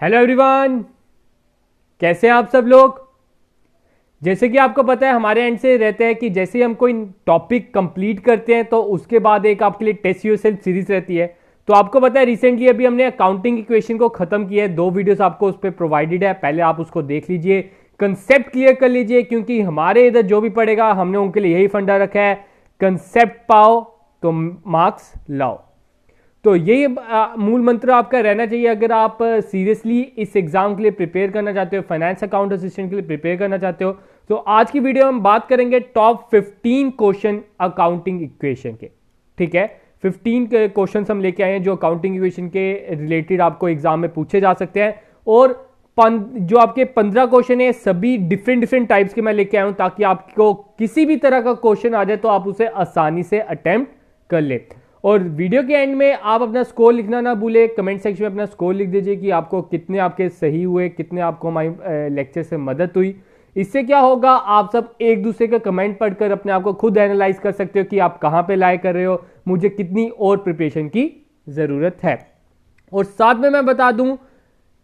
Hello everyone, कैसे हैं आप सब लोग। जैसे कि आपको पता है हमारे एंड से रहता है कि जैसे ही हम कोई टॉपिक कंप्लीट करते हैं तो उसके बाद एक आपके लिए टेस्ट योरसेल्फ सीरीज रहती है। तो आपको पता है रिसेंटली अभी हमने अकाउंटिंग इक्वेशन को खत्म किया है। 2 वीडियोस आपको उस पर प्रोवाइडेड है, पहले आप उसको देख लीजिए, कंसेप्ट क्लियर कर लीजिए, क्योंकि हमारे इधर जो भी पढ़ेगा हमने उनके लिए यही फंडा रखा है, कंसेप्ट पाओ तो मार्क्स लाओ। तो ये मूल मंत्र आपका रहना चाहिए अगर आप सीरियसली इस एग्जाम के लिए प्रिपेयर करना चाहते हो, फाइनेंस अकाउंट असिस्टेंट के लिए प्रिपेयर करना चाहते हो। तो आज की वीडियो में हम बात करेंगे टॉप 15 क्वेश्चन अकाउंटिंग इक्वेशन के। ठीक है, 15 क्वेश्चन हम लेके आए हैं जो अकाउंटिंग इक्वेशन के रिलेटेड आपको एग्जाम में पूछे जा सकते हैं। और जो आपके 15 क्वेश्चन है सभी डिफरेंट टाइप्स के मैं लेके आया हूं, ताकि आपको किसी भी तरह का क्वेश्चन आ जाए तो आप उसे आसानी से अटेम्प्ट कर ले। और वीडियो के एंड में आप अपना स्कोर लिखना ना भूले, कमेंट सेक्शन में अपना स्कोर लिख दीजिए कि आपको कितने आपके सही हुए, कितने आपको हमारे लेक्चर से मदद हुई। इससे क्या होगा, आप सब एक दूसरे का कमेंट पढ़कर अपने आप को खुद एनालाइज कर सकते हो कि आप कहां पे लाइक कर रहे हो, मुझे कितनी और प्रिपरेशन की जरूरत है। और साथ में मैं बता दूं,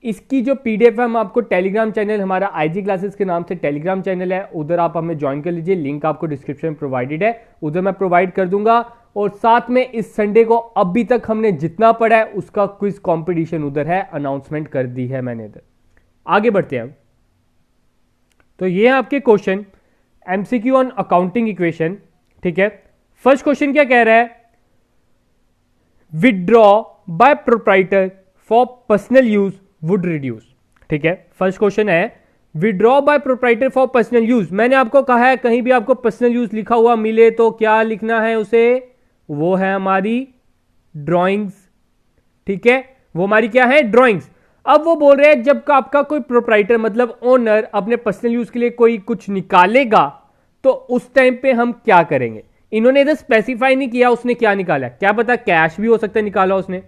इसकी जो पीडीएफ है हम आपको टेलीग्राम चैनल, हमारा आईजी क्लासेस के नाम से टेलीग्राम चैनल है, उधर आप हमें ज्वाइन कर लीजिए, लिंक आपको डिस्क्रिप्शन में प्रोवाइडेड है, उधर मैं प्रोवाइड कर दूंगा। और साथ में इस संडे को अभी तक हमने जितना पढ़ा है उसका क्विज कंपटीशन उधर है, अनाउंसमेंट कर दी है मैंने इधर। आगे बढ़ते हैं। तो ये है आपके question MCQ on accounting equation. ठीक है, फर्स्ट क्वेश्चन क्या कह रहा है, withdraw by proprietor for personal use would reduce. ठीक है, फर्स्ट क्वेश्चन है withdraw by proprietor for personal use. मैंने आपको कहा है कहीं भी आपको पर्सनल यूज लिखा हुआ मिले तो क्या लिखना है उसे, वो है हमारी ड्राइंग्स। ठीक है, वो हमारी क्या है, ड्राइंग्स। अब वो बोल रहे हैं जब का आपका कोई प्रोप्राइटर मतलब ओनर अपने पर्सनल यूज के लिए कोई कुछ निकालेगा तो उस टाइम पे हम क्या करेंगे। इन्होंने इधर स्पेसिफाई नहीं किया उसने क्या निकाला, क्या पता कैश भी हो सकता है निकाला उसने,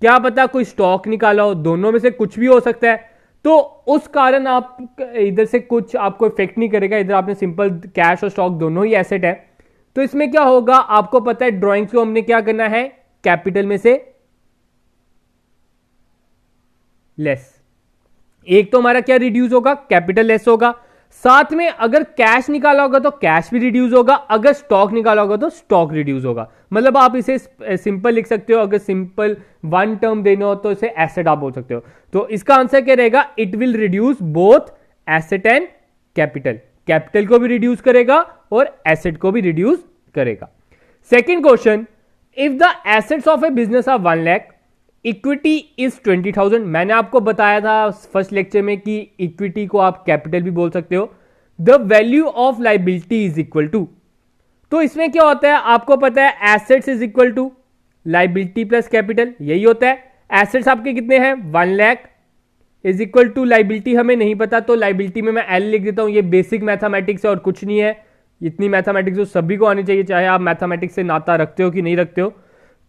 क्या पता कोई स्टॉक निकाला हो, दोनों में से कुछ भी हो सकता है। तो उस कारण आप इधर से कुछ आपको इफेक्ट नहीं करेगा, इधर आपने सिंपल कैश और स्टॉक दोनों ही एसेट है। तो इसमें क्या होगा, आपको पता है ड्राइंग्स को हमने क्या करना है, कैपिटल में से लेस। एक तो हमारा क्या रिड्यूस होगा, कैपिटल लेस होगा। साथ में अगर कैश निकाला होगा तो कैश भी रिड्यूस होगा, अगर स्टॉक निकाला होगा तो स्टॉक रिड्यूस होगा। मतलब आप इसे सिंपल लिख सकते हो, अगर सिंपल वन टर्म देना हो तो इसे एसेट आप बोल सकते हो। तो इसका आंसर क्या रहेगा, it will reduce both asset and capital. Capital को भी रिड्यूस करेगा और एसेट को भी रिड्यूस करेगा। Second question, if the assets of a business are 1 lakh, equity is 20,000। मैंने आपको बताया था फर्स्ट लेक्चर में कि इक्विटी को आप कैपिटल भी बोल सकते हो। The value of liability is equal to, तो इसमें क्या होता है आपको पता है, assets is equal to liability plus capital, यही होता है। एसेट्स आपके कितने हैं, 1 lakh is equal to liability हमें नहीं पता, तो लाइबिलिटी में मैं एल लिख देता हूं। ये बेसिक मैथमेटिक्स है और कुछ नहीं है, इतनी मैथमेटिक्स तो सभी को आनी चाहिए, चाहे आप मैथमेटिक्स से नाता रखते हो कि नहीं रखते हो।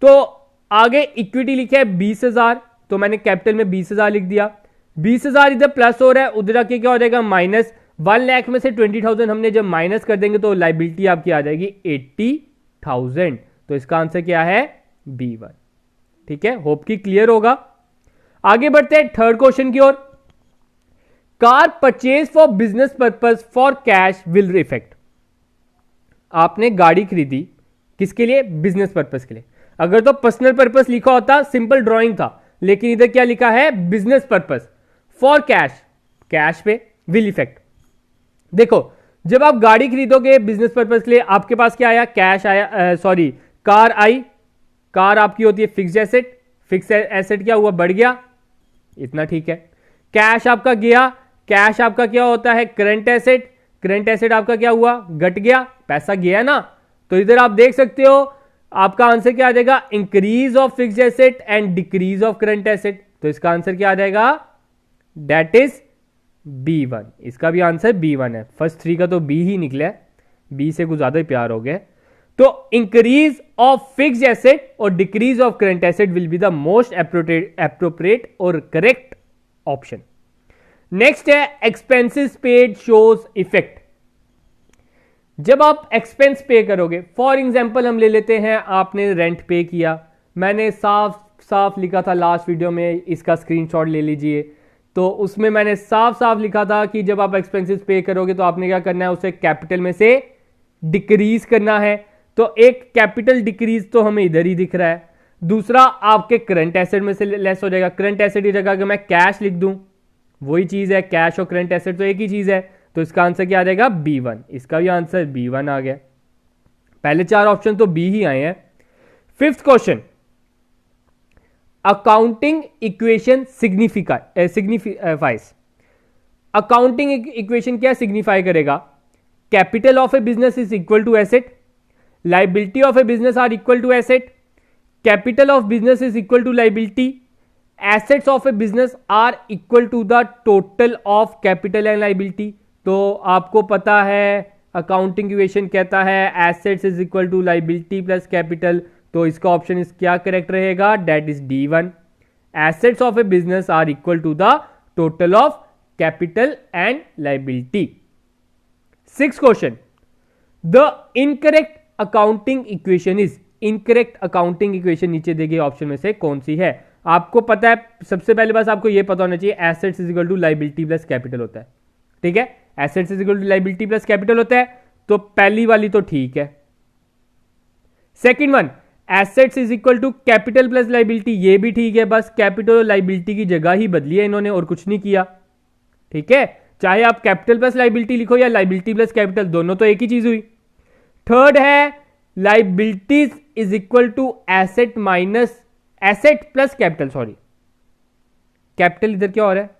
तो आगे इक्विटी लिखा है 20,000, तो मैंने कैपिटल में 20,000 लिख दिया। 20,000 इधर प्लस हो रहा है, उधर आके क्या हो जाएगा माइनस। 1 लाख में से 20,000 हमने जब माइनस कर देंगे तो लाइबिलिटी आपकी आ जाएगी 80,000। तो इसका आंसर क्या है, B1। ठीक है, होप की क्लियर होगा। आगे बढ़ते हैं थर्ड क्वेश्चन की ओर। Car purchase for business purpose for cash will effect. आपने गाड़ी खरीदी किसके लिए, बिजनेस पर्पज के लिए। अगर तो पर्सनल पर्पस लिखा होता सिंपल ड्राइंग था, लेकिन इधर क्या लिखा है, business purpose for cash, cash पे विल इफेक्ट। देखो जब आप गाड़ी खरीदोगे बिजनेस पर्पस के लिए, आपके पास क्या आया, कैश आया, सॉरी कार आई। कार आपकी होती है फिक्स्ड एसेट, फिक्स्ड एसेट क्या हुआ, बढ़ गया, इतना ठीक है। कैश आपका गया, कैश आपका क्या होता है, करंट एसेट, करंट एसेट आपका क्या हुआ, घट गया, पैसा गया ना। तो इधर आप देख सकते हो आपका आंसर क्या आ जाएगा, increase of fixed asset and decrease of current asset. तो इसका आंसर क्या आ जाएगा, दैट इज B1। इसका भी आंसर B1 है। फर्स्ट 3 का तो B ही निकला है, B से कुछ ज्यादा ही प्यार हो गया। तो इंक्रीज ऑफ फिक्स्ड एसेट और decrease of current asset will be the most appropriate और करेक्ट ऑप्शन। नेक्स्ट है एक्सपेंसेस पेड शोज इफेक्ट। जब आप एक्सपेंस पे करोगे, फॉर एग्जाम्पल हम ले लेते हैं आपने रेंट पे किया, मैंने साफ साफ लिखा था लास्ट वीडियो में, इसका स्क्रीनशॉट ले लीजिए तो उसमें मैंने साफ साफ लिखा था कि जब आप एक्सपेंसेस पे करोगे तो आपने क्या करना है, उसे कैपिटल में से डिक्रीज करना है। तो एक कैपिटल डिक्रीज तो हमें इधर ही दिख रहा है, दूसरा आपके करंट एसेट में से लेस हो जाएगा। करंट एसेट की जगह अगर मैं कैश लिख दूं, वही चीज है, कैश और करंट एसेट तो एक ही चीज है, तो इसका आंसर क्या आ जाएगा, B1। इसका भी आंसर B1 आ गया। पहले 4 ऑप्शन तो बी ही आए हैं। 5th question, accounting equation signifies. Accounting equation क्या सिग्निफाई करेगा? Capital of a business is equal to asset, liability of a business are equal to asset, capital of business is equal to liability, assets of a business are equal to the total of capital and liability. तो आपको पता है accounting equation कहता है assets is equal to liability plus capital, तो इसका option इस क्या करेक्ट रहेगा, that is D1। Assets of a business are equal to the total of capital and liability. 6th question, the incorrect accounting equation is. Incorrect accounting equation नीचे दी गई option में से कौन सी है? आपको पता है, सबसे पहले बस आपको यह पता होना चाहिए assets is equal to liability plus capital होता है, ठीक है। Assets is equal to liability plus capital होता है, तो पहली वाली तो ठीक है। Second one, assets is equal to capital plus liability, ये भी ठीक है, बस कैपिटल और लाइबिलिटी की जगह ही बदली है इन्होंने और कुछ नहीं किया, ठीक है। चाहे आप कैपिटल प्लस लाइबिलिटी लिखो या लाइबिलिटी प्लस कैपिटल, दोनों तो एक ही चीज हुई। थर्ड है liabilities is equal to asset minus asset plus capital, sorry capital इधर क्या हो रहा है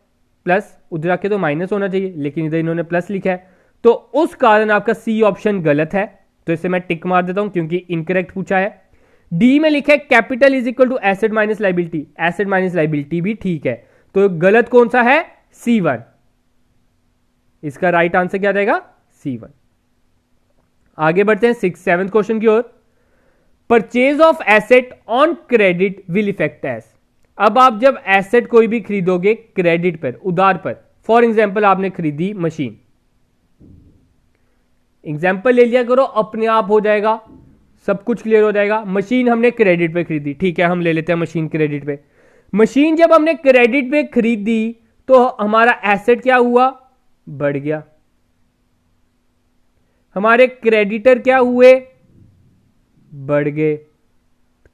प्लस, उधर आके तो माइनस होना चाहिए, लेकिन इधर इन्होंने प्लस लिखा है, तो उस कारण आपका सी ऑप्शन गलत है, तो इसे मैं टिक मार देता हूं क्योंकि इनकरेक्ट पूछा है। डी में लिखा है capital is equal to asset minus liability, asset minus liability भी ठीक है, तो गलत कौन सा है, C1। इसका राइट आंसर क्या रहेगा, C1। आगे बढ़ते हैं 7th क्वेश्चन की ओर। Purchase of asset on credit will effect as. अब आप जब एसेट कोई भी खरीदोगे क्रेडिट पर, उधार पर, फॉर एग्जाम्पल आपने खरीदी मशीन, एग्जाम्पल ले लिया करो, अपने आप हो जाएगा, सब कुछ क्लियर हो जाएगा। मशीन हमने क्रेडिट पे खरीदी, ठीक है, हम ले लेते हैं मशीन क्रेडिट पे। मशीन जब हमने क्रेडिट पे खरीदी तो हमारा एसेट क्या हुआ, बढ़ गया। हमारे क्रेडिटर क्या हुए, बढ़ गए।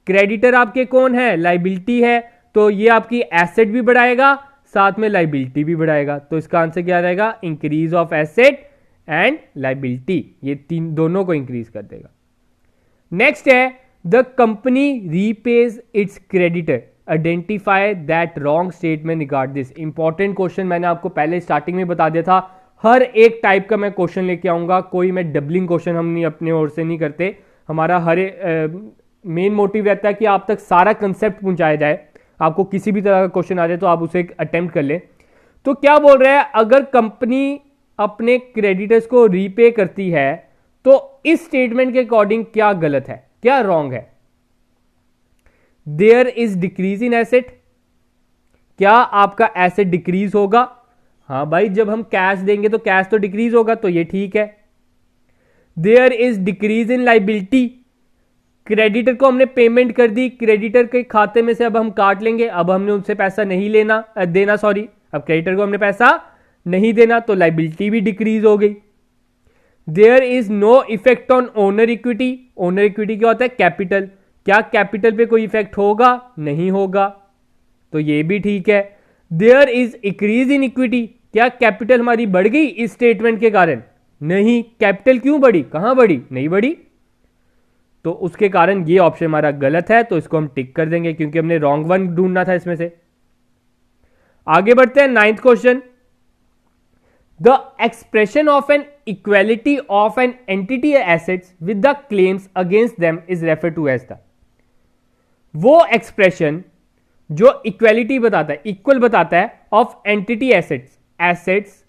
क्रेडिटर आपके कौन है, लाइबिलिटी है, तो ये आपकी एसेट भी बढ़ाएगा, साथ में लाइबिलिटी भी बढ़ाएगा, तो इसका आंसर क्या रहेगा, increase of asset and liability, ये तीन दोनों को इंक्रीज कर देगा। नेक्स्ट है the company रीपेज it's creditor, identify that wrong statement regard this. Important question मैंने आपको पहले स्टार्टिंग में बता दिया था, हर एक टाइप का मैं क्वेश्चन लेके आऊंगा, कोई मैं डबलिंग क्वेश्चन हम नहीं अपने ओर से नहीं करते, हमारा हर मेन मोटिव रहता है कि आप तक सारा कंसेप्ट पहुंचाया जाए, आपको किसी भी तरह का क्वेश्चन आ जाए तो आप उसे अटेम्प्ट कर लें। तो क्या बोल रहे हैं, अगर कंपनी अपने क्रेडिटर्स को रीपे करती है तो इस स्टेटमेंट के अकॉर्डिंग क्या गलत है, क्या रॉन्ग है। There is decrease in asset, क्या आपका एसेट डिक्रीज होगा, हाँ भाई जब हम कैश देंगे तो कैश तो डिक्रीज होगा, तो ये ठीक है। There is decrease in liability, creditor को हमने पेमेंट कर दी, क्रेडिटर के खाते में से अब हम काट लेंगे, अब हमने उनसे पैसा नहीं देना सॉरी, अब क्रेडिटर को हमने पैसा नहीं देना, तो लाइबिलिटी भी डिक्रीज हो गई। There is no effect on owner equity, owner equity क्या होता है, कैपिटल, क्या कैपिटल पे कोई इफेक्ट होगा, नहीं होगा, तो ये भी ठीक है। There is increase in equity, क्या कैपिटल हमारी बढ़ गई इस स्टेटमेंट के कारण, नहीं, कैपिटल क्यों बढ़ी, कहां बढ़ी, नहीं बढ़ी, तो उसके कारण ये ऑप्शन हमारा गलत है, तो इसको हम टिक कर देंगे क्योंकि हमने रॉन्ग वन ढूंढना था इसमें से। आगे बढ़ते हैं 9th question. The expression of an equality of an entity assets with the claims against them is refer to as the. वो एक्सप्रेशन जो इक्वेलिटी बताता है, इक्वल बताता है of entity assets, assets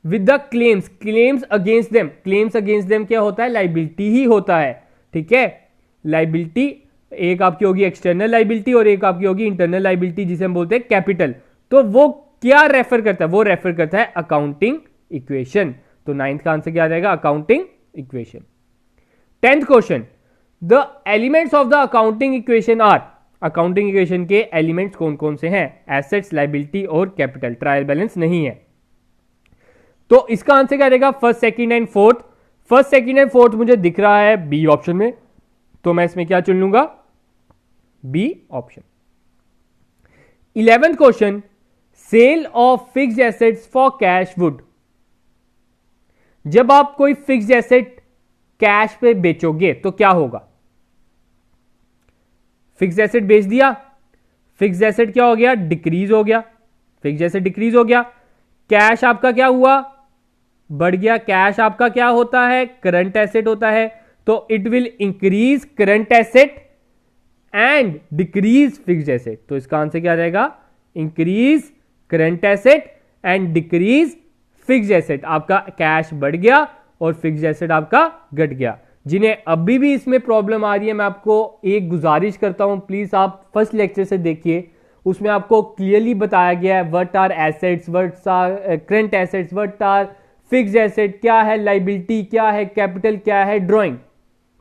with the claims, claims against them, claims against them क्या होता है, liability ही होता है, ठीक है। लाइबिलिटी एक आपकी होगी एक्सटर्नल लाइबिलिटी और एक आपकी होगी इंटरनल लाइबिलिटी जिसे हम बोलते हैं कैपिटल, तो वो क्या रेफर करता है, वो रेफर करता है अकाउंटिंग इक्वेशन, तो 9th का आंसर क्या आ जाएगा, accounting equation. 10th question, the elements of the accounting equation are, accounting equation के एलिमेंट्स कौन कौन से हैं, एसेट्स, लायबिलिटी और कैपिटल, ट्रायल बैलेंस नहीं है। तो इसका आंसर क्या रहेगा, first, second and fourth. First, second and fourth मुझे दिख रहा है बी ऑप्शन में, तो मैं इसमें क्या चुन लूंगा, B option. 11th question, sale of fixed assets for cash would. जब आप कोई फिक्स्ड एसेट कैश पे बेचोगे तो क्या होगा, फिक्स्ड एसेट बेच दिया, फिक्स्ड एसेट क्या हो गया, डिक्रीज हो गया, फिक्स्ड एसेट डिक्रीज हो गया, कैश आपका क्या हुआ, बढ़ गया। कैश आपका क्या होता है, करंट एसेट होता है, तो it will increase current asset and decrease fixed asset. तो इसका आंसर क्या रहेगा, increase current asset and decrease fixed asset. आपका कैश बढ़ गया और फिक्स्ड एसेट आपका घट गया। जिन्हें अभी भी इसमें प्रॉब्लम आ रही है, मैं आपको एक गुजारिश करता हूं, प्लीज आप फर्स्ट लेक्चर से देखिए, उसमें आपको क्लियरली बताया गया है what are assets, what are current assets, what are fixed asset, क्या है लायबिलिटी, क्या है कैपिटल, क्या है ड्राइंग।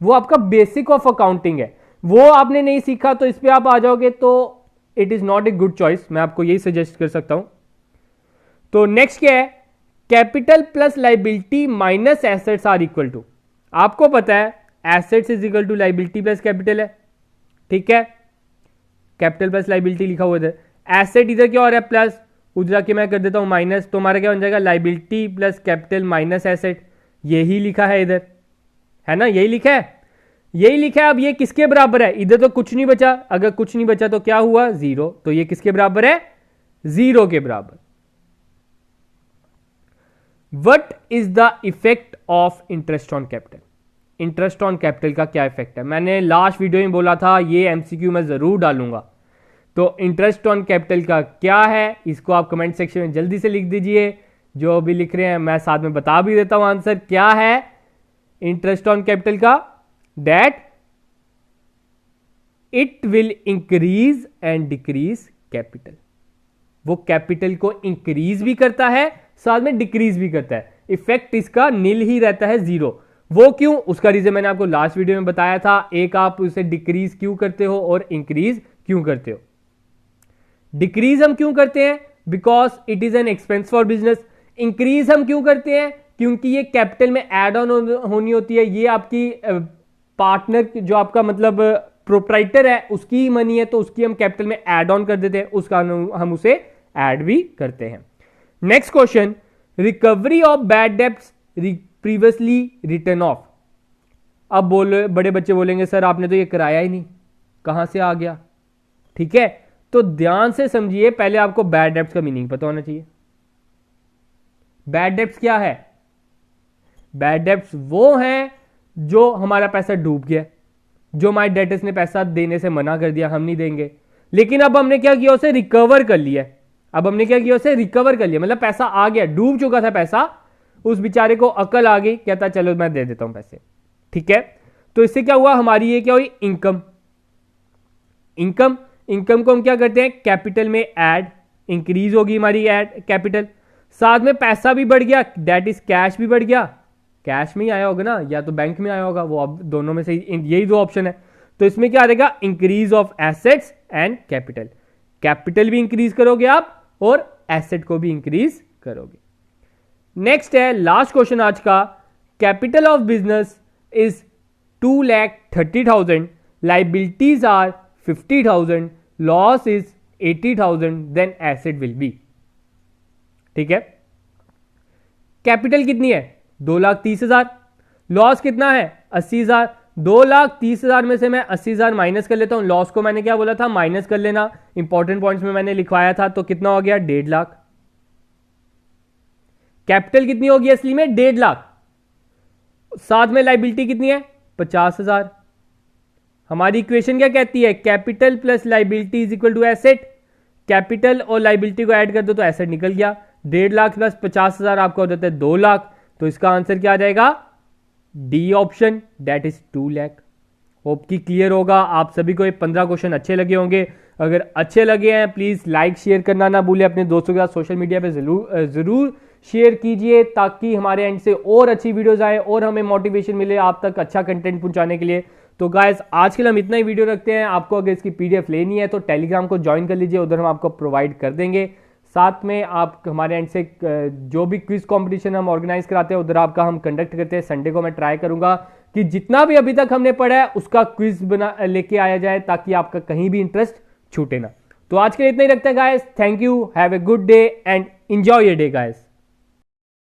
वो आपका बेसिक ऑफ अकाउंटिंग है, वो आपने नहीं सीखा तो इस पे आप आ जाओगे तो it is not a good choice. मैं आपको यही सजेस्ट कर सकता हूं। तो नेक्स्ट क्या है, capital plus liability minus assets are equal to. आपको पता है assets is equal to liability plus capital है, ठीक है, कैपिटल प्लस लायबिलिटी लिखा हुआ इधर, एसेट इधर क्या हो रहा है प्लस, उधर आके मैं कर देता हूं माइनस, तो हमारा क्या बन जाएगा, liability plus capital minus asset. यही लिखा है इधर, है ना, यही लिखा है, यही लिखा है। अब ये किसके बराबर है, इधर तो कुछ नहीं बचा, अगर कुछ नहीं बचा तो क्या हुआ, जीरो, तो ये किसके बराबर है, जीरो के बराबर। What is the effect of interest on capital? Interest on capital का क्या इफेक्ट है, मैंने लास्ट वीडियो में बोला था ये एमसीक्यू में जरूर डालूंगा। तो इंटरेस्ट ऑन कैपिटल का क्या है, इसको आप कमेंट सेक्शन में जल्दी से लिख दीजिए, जो भी लिख रहे हैं मैं साथ में बता भी देता हूं आंसर क्या है इंटरेस्ट ऑन कैपिटल का, that it will increase and decrease capital. वो कैपिटल को इंक्रीज भी करता है, साथ में डिक्रीज भी करता है, इफेक्ट इसका नील ही रहता है, जीरो। वो क्यों, उसका रीजन मैंने आपको लास्ट वीडियो में बताया था, एक आप उसे डिक्रीज क्यों करते हो और इंक्रीज क्यों करते हो। डिक्रीज हम क्यों करते हैं, because it is an expense for business. Increase हम क्यों करते हैं, क्योंकि ये कैपिटल में एड ऑन होनी होती है, ये आपकी पार्टनर जो आपका मतलब प्रोप्राइटर है उसकी ही मनी है, तो उसकी हम कैपिटल में एड ऑन कर देते हैं, उसका हम उसे ऐड भी करते हैं। Next question, recovery of bad debts previously return of. अब बोलो, बड़े बच्चे बोलेंगे सर आपने तो ये कराया ही नहीं, कहां से आ गया, ठीक है। तो ध्यान से समझिए, पहले आपको बैड डेब्ट्स का मीनिंग पता होना चाहिए। बैड डेब्ट्स क्या है, बैड डेब्ट्स वो हैं जो हमारा पैसा डूब गया, जो हमारे डेटर्स ने पैसा देने से मना कर दिया, हम नहीं देंगे, लेकिन अब हमने क्या किया, उसे रिकवर कर लिया। अब हमने क्या किया, उसे रिकवर कर लिया, मतलब पैसा आ गया, डूब चुका था पैसा, उस बेचारे को अकल आ गई, कहता चलो मैं दे देता हूं पैसे, ठीक है। तो इससे क्या हुआ, हमारी ये क्या हुई, इनकम। इनकम, इनकम को हम क्या करते हैं, कैपिटल में ऐड, इंक्रीज होगी हमारी ऐड कैपिटल, साथ में पैसा भी बढ़ गया, दैट इज कैश भी बढ़ गया, कैश में ही आया होगा ना, या तो बैंक में आया होगा, वो अब दोनों में से यही दो ऑप्शन है। तो इसमें क्या आएगा, increase of assets and capital. Capital भी इंक्रीज करोगे आप और एसेट को भी इंक्रीज करोगे। नेक्स्ट है लास्ट क्वेश्चन आज का, capital of business is 2,30,000, liabilities are 50,000, loss is 80,000, then asset will be, ठीक है। कैपिटल कितनी है, 2,30,000, लॉस कितना है 80,000, 2,30,000 में से मैं 80,000 माइनस कर लेता हूं, लॉस को मैंने क्या बोला था, माइनस कर लेना, इंपॉर्टेंट पॉइंट्स में मैंने लिखवाया था, तो कितना हो गया, 1.5 लाख। कैपिटल कितनी होगी असली में, 1.5 लाख, साथ में लाइबिलिटी कितनी है, 50,000। हमारी इक्वेशन क्या कहती है, capital plus liability is equal to asset, capital और लाइबिलिटी को ऐड कर दो तो एसेट निकल गया, 1.5 लाख प्लस 50,000 आपका हो जाता है 2 लाख, तो इसका आंसर क्या आ जाएगा, D option, that is 2 lakh. Hope की क्लियर होगा, आप सभी को ये 15 क्वेश्चन अच्छे लगे होंगे। अगर अच्छे लगे हैं प्लीज लाइक शेयर करना ना भूले, अपने दोस्तों के साथ सोशल मीडिया पे जरूर शेयर कीजिए, ताकि हमारे एंड से और अच्छी वीडियोस आए और हमें मोटिवेशन मिले आप तक अच्छा कंटेंट पहुंचाने के लिए। तो गाइस आज के लिए हम इतना ही वीडियो रखते हैं। आपको अगर इसकी पीडीएफ लेनी है तो टेलीग्राम को ज्वाइन कर लीजिए, उधर हम आपको प्रोवाइड कर देंगे। साथ में आप हमारे एंड से जो भी क्विज कंपटीशन हम ऑर्गेनाइज कराते हैं उधर आपका हम कंडक्ट करते हैं। संडे को मैं ट्राई करूंगा कि जितना भी अभी तक हमने पढ़ा है उसका क्विज बना लेके आया जाए, ताकि आपका कहीं भी इंटरेस्ट छूटे ना। तो आज के लिए इतना ही रखते हैं guys. Thank you, have a good day and enjoy your day guys.